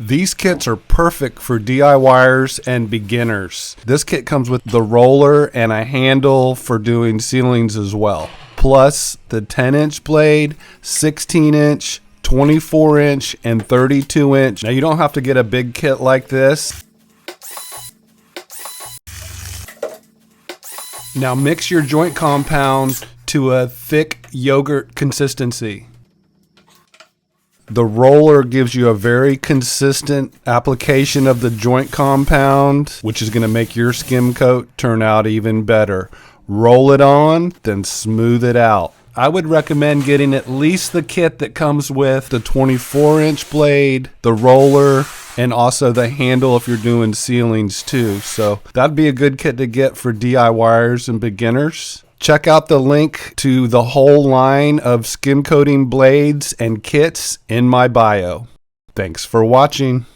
These kits are perfect for DIYers and beginners. This kit comes with the roller and a handle for doing ceilings as well. Plus the 10-inch blade, 16-inch, 24-inch, and 32-inch. Now you don't have to get a big kit like this. Now mix your joint compound to a thick yogurt consistency. The roller gives you a very consistent application of the joint compound, which is going to make your skim coat turn out even better. Roll it on, then smooth it out. I would recommend getting at least the kit that comes with the 24-inch blade, the roller, and also the handle if you're doing ceilings too. So that'd be a good kit to get for DIYers and beginners. Check out the link to the whole line of skim coating blades and kits in my bio. Thanks for watching.